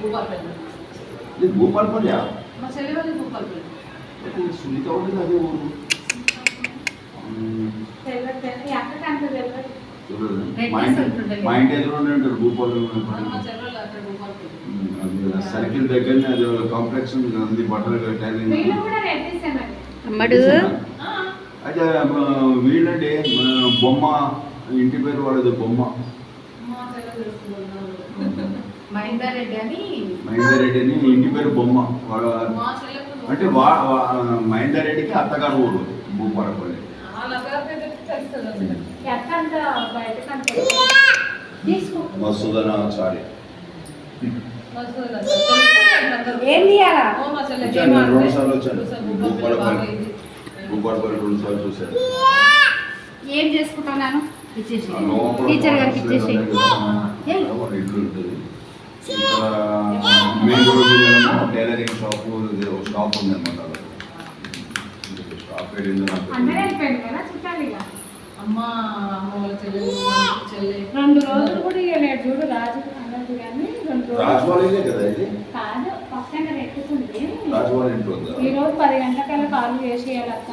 భూపాలపల్లి మా చెల్లి వాళ్ళు భూపాలపల్లి. సునీత ఉంటుంది అదే ఊరు మా ఇంటి ఎదురునే ఉంటారు సర్కిల్ దగ్గరనే అది కాంప్లెక్స్ ఉంది బట్టలు టైలింగ్ అయితే వీళ్ళండి బొమ్మ ఇంటి పేరు వాళ్ళది బొమ్మ మహేందర్ రెడ్డి అని ఇంటి పేరు బొమ్మ వాళ్ళ అంటే మహేందర్ రెడ్డికి అత్తగారు ఊరు భూపాలపల్లి. మసూదన చారి రెండు సార్లు వచ్చాను భూపాలపల్లి 2 సార్లు చూశాను. ఏం చేసుకుంటున్నాను టీచర్ గారికి ఇచ్చేసి ఇల్లు ఉంటుంది. మెయిన్ రోడ్డు టైలరింగ్ షాప్ ఉందన్నమాట. షాప్ అమ్మ వాళ్ళ చెల్లి 2 రోజులు కూడా ఇవ్వలేదు చూడు రాజు అన్నది కానీ 2 రోజులు రాజువాళ్ళే కదా ఇది కాదు పక్కన పెట్టుకుంది. రాజువాళ్ళ ఇంట్లో ఈ రోజు 10 గంటలకల్లా కాల్ చేసేయాలి అక్క.